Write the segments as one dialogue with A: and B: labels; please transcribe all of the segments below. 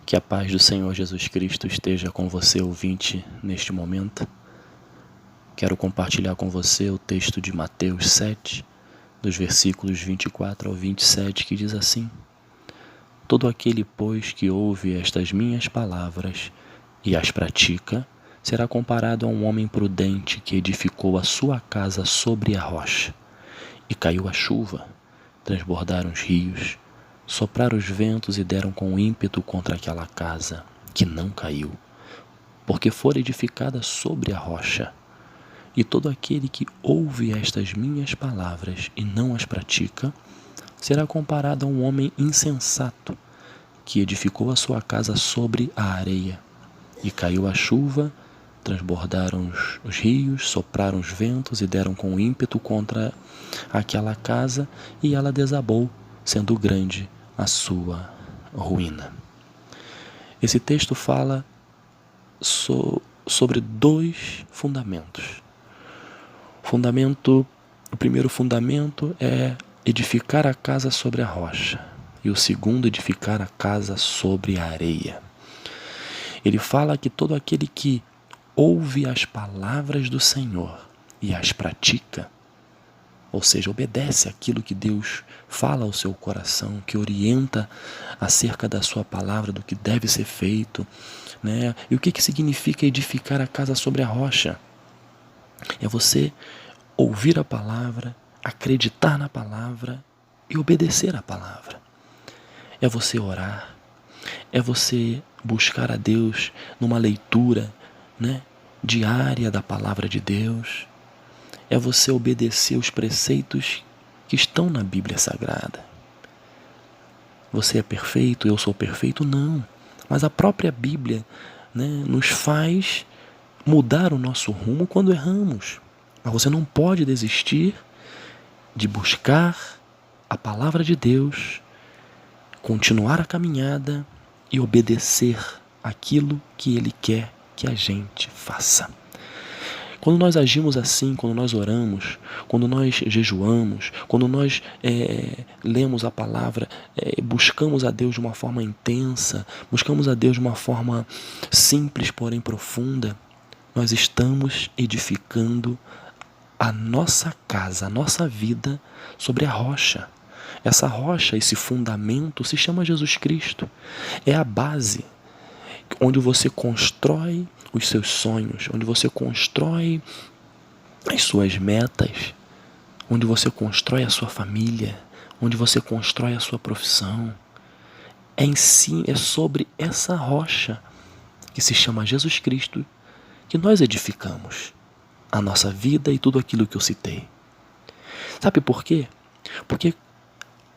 A: Que a paz do Senhor Jesus Cristo esteja com você, ouvinte, neste momento. Quero compartilhar com você o texto de Mateus 7, dos versículos 24 ao 27, que diz assim: Todo aquele, pois, que ouve estas minhas palavras e as pratica, será comparado a um homem prudente que edificou a sua casa sobre a rocha. E caiu a chuva, transbordaram os rios, sopraram os ventos e deram com ímpeto contra aquela casa, que não caiu, porque fora edificada sobre a rocha. E todo aquele que ouve estas minhas palavras e não as pratica, será comparado a um homem insensato, que edificou a sua casa sobre a areia. E caiu a chuva, transbordaram os rios, sopraram os ventos e deram com ímpeto contra aquela casa, e ela desabou, sendo grande a sua ruína. Esse texto fala sobre dois fundamentos. O primeiro fundamento é edificar a casa sobre a rocha, e o segundo, edificar a casa sobre a areia. Ele fala que todo aquele que ouve as palavras do Senhor e as pratica, ou seja, obedece aquilo que Deus fala ao seu coração, que orienta acerca da sua palavra, do que deve ser feito, né? E o que significa edificar a casa sobre a rocha? É você ouvir a palavra, acreditar na palavra e obedecer a palavra. É você orar, é você buscar a Deus numa leitura, né, diária da palavra de Deus. É você obedecer os preceitos que estão na Bíblia Sagrada. Você é perfeito, eu sou perfeito? Não. Mas a própria Bíblia, né, nos faz mudar o nosso rumo quando erramos. Mas você não pode desistir de buscar a palavra de Deus, continuar a caminhada e obedecer aquilo que Ele quer que a gente faça. Quando nós agimos assim, quando nós oramos, quando nós jejuamos, quando nós lemos a palavra, buscamos a Deus de uma forma intensa, buscamos a Deus de uma forma simples, porém profunda, nós estamos edificando a nossa casa, a nossa vida sobre a rocha. Essa rocha, esse fundamento se chama Jesus Cristo. É a base onde você constrói os seus sonhos, onde você constrói as suas metas, onde você constrói a sua família, onde você constrói a sua profissão. É sobre essa rocha, que se chama Jesus Cristo, que nós edificamos a nossa vida e tudo aquilo que eu citei. Sabe por quê? Porque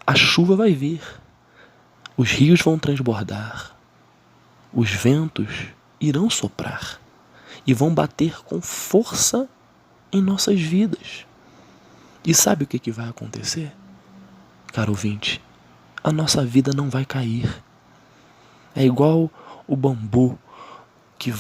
A: a chuva vai vir, os rios vão transbordar, os ventos irão soprar e vão bater com força em nossas vidas. E sabe o que vai acontecer? Caro ouvinte, a nossa vida não vai cair. É igual o bambu que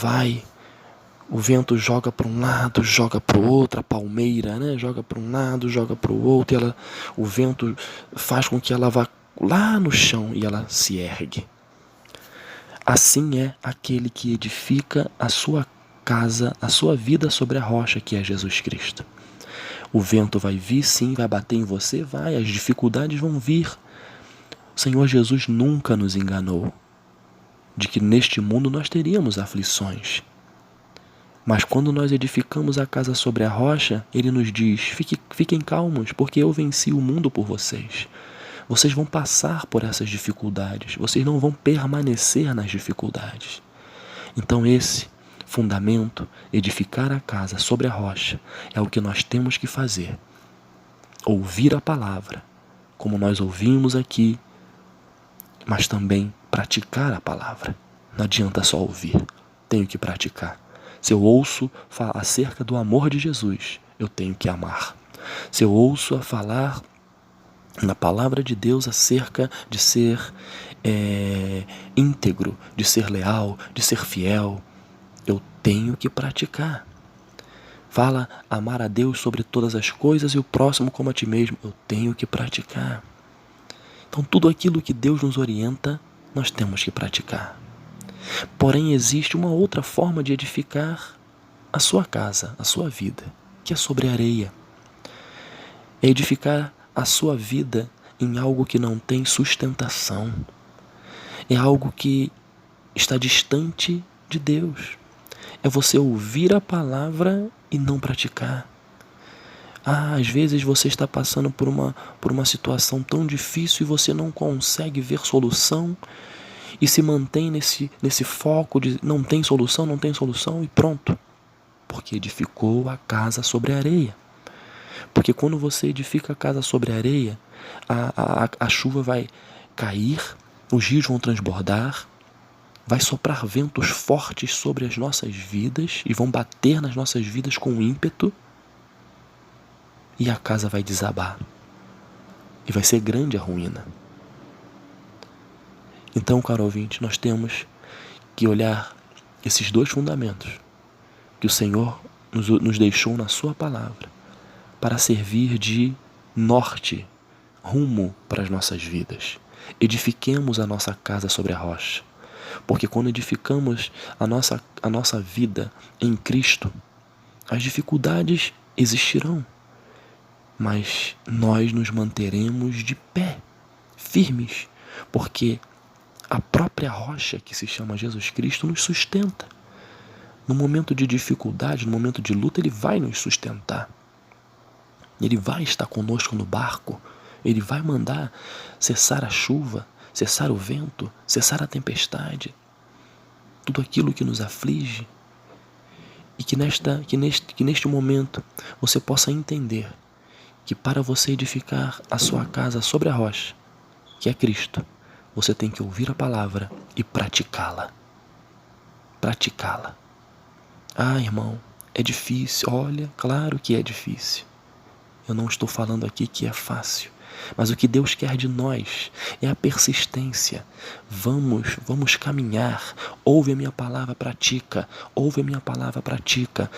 A: o vento joga para um lado, joga para o outro, a palmeira, né? Joga para um lado, joga para o outro, e o vento faz com que ela vá lá no chão e ela se ergue. Assim é aquele que edifica a sua casa, a sua vida sobre a rocha, que é Jesus Cristo. O vento vai vir, sim, vai bater em você, as dificuldades vão vir. O Senhor Jesus nunca nos enganou de que neste mundo nós teríamos aflições. Mas quando nós edificamos a casa sobre a rocha, Ele nos diz: fiquem calmos, porque eu venci o mundo por vocês. Vocês vão passar por essas dificuldades, vocês não vão permanecer nas dificuldades. Então esse fundamento, edificar a casa sobre a rocha, é o que nós temos que fazer. Ouvir a palavra, como nós ouvimos aqui, mas também praticar a palavra. Não adianta só ouvir, tenho que praticar. Se eu ouço falar acerca do amor de Jesus, eu tenho que amar. Se eu ouço a falar na palavra de Deus acerca de ser íntegro, de ser leal, de ser fiel, eu tenho que praticar. Fala amar a Deus sobre todas as coisas e o próximo como a ti mesmo, eu tenho que praticar. Então tudo aquilo que Deus nos orienta, nós temos que praticar. Porém, existe uma outra forma de edificar a sua casa, a sua vida, que é sobre areia. É edificar a sua vida em algo que não tem sustentação. É algo que está distante de Deus. É você ouvir a palavra e não praticar. Às vezes você está passando por uma situação tão difícil e você não consegue ver solução e se mantém nesse foco de não tem solução e pronto. Porque edificou a casa sobre a areia. Porque quando você edifica a casa sobre a areia, a chuva vai cair, os rios vão transbordar, vai soprar ventos fortes sobre as nossas vidas e vão bater nas nossas vidas com ímpeto e a casa vai desabar. E vai ser grande a ruína. Então, caro ouvinte, nós temos que olhar esses dois fundamentos que o Senhor nos deixou na sua palavra para servir de norte, rumo para as nossas vidas. Edifiquemos a nossa casa sobre a rocha. Porque quando edificamos a nossa vida em Cristo, as dificuldades existirão, mas nós nos manteremos de pé, firmes, porque a própria rocha que se chama Jesus Cristo nos sustenta. No momento de dificuldade, no momento de luta, Ele vai nos sustentar. Ele vai estar conosco no barco. Ele vai mandar cessar a chuva, cessar o vento, cessar a tempestade. Tudo aquilo que nos aflige. E que neste momento você possa entender que para você edificar a sua casa sobre a rocha, que é Cristo, você tem que ouvir a palavra e praticá-la. Praticá-la. Irmão, é difícil. Olha, claro que é difícil. Eu não estou falando aqui que é fácil. Mas o que Deus quer de nós é a persistência. Vamos caminhar. Ouve a minha palavra, pratica. Ouve a minha palavra, pratica.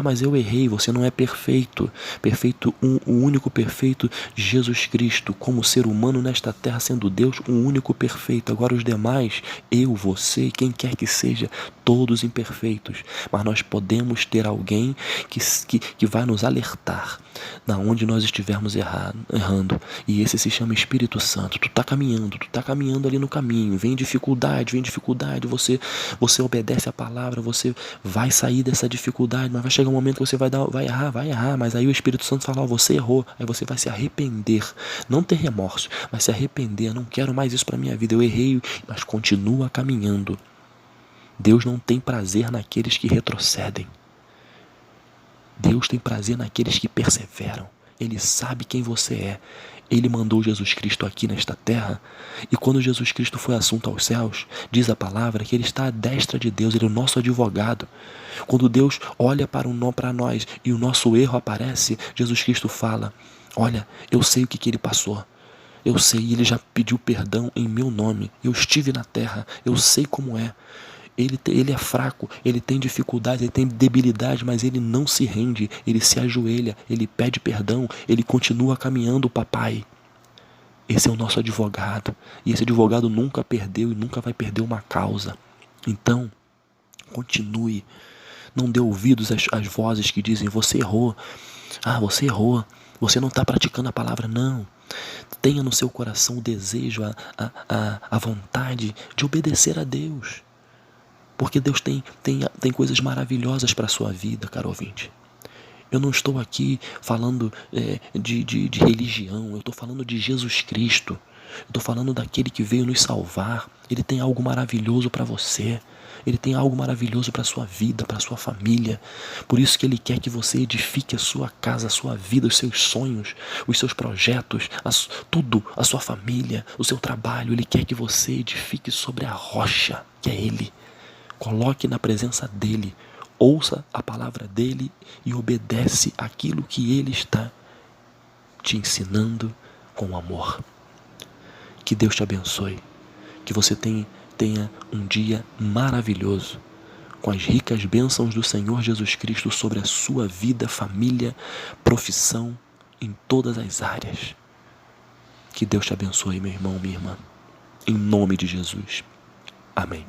A: Mas eu errei, você não é perfeito. Perfeito, o único perfeito, Jesus Cristo, como ser humano nesta terra, sendo Deus, o único perfeito. Agora os demais, eu, você, quem quer que seja, todos imperfeitos. Mas nós podemos ter alguém que vai nos alertar na onde nós estivermos errando. E esse se chama Espírito Santo. Tu tá caminhando ali no caminho. Vem dificuldade, você obedece a palavra, você vai sair dessa dificuldade, mas vai chegar um momento que você vai errar, mas aí o Espírito Santo fala, você errou, aí você vai se arrepender, não ter remorso, mas se arrepender, não quero mais isso para minha vida, eu errei, mas continua caminhando. Deus não tem prazer naqueles que retrocedem. Deus tem prazer naqueles que perseveram. Ele sabe quem você é. Ele mandou Jesus Cristo aqui nesta terra. E quando Jesus Cristo foi assunto aos céus, diz a palavra que Ele está à destra de Deus. Ele é o nosso advogado. Quando Deus olha para nós e o nosso erro aparece, Jesus Cristo fala, olha, eu sei o que Ele passou. Eu sei, Ele já pediu perdão em meu nome. Eu estive na terra, eu sei como é. Ele é fraco, ele tem dificuldade, ele tem debilidade, mas ele não se rende, ele se ajoelha, ele pede perdão, ele continua caminhando, papai. Esse é o nosso advogado, e esse advogado nunca perdeu e nunca vai perder uma causa. Então, continue, não dê ouvidos às vozes que dizem, você errou, você não está praticando a palavra, não. Tenha no seu coração o desejo, a vontade de obedecer a Deus. Porque Deus tem coisas maravilhosas para a sua vida, caro ouvinte. Eu não estou aqui falando de religião, eu estou falando de Jesus Cristo. Eu estou falando daquele que veio nos salvar. Ele tem algo maravilhoso para você. Ele tem algo maravilhoso para a sua vida, para a sua família. Por isso que Ele quer que você edifique a sua casa, a sua vida, os seus sonhos, os seus projetos, tudo, a sua família, o seu trabalho. Ele quer que você edifique sobre a rocha, que é Ele. Coloque na presença dEle, ouça a palavra dEle e obedece aquilo que Ele está te ensinando com amor. Que Deus te abençoe, que você tenha um dia maravilhoso, com as ricas bênçãos do Senhor Jesus Cristo sobre a sua vida, família, profissão, em todas as áreas. Que Deus te abençoe, meu irmão, minha irmã, em nome de Jesus. Amém.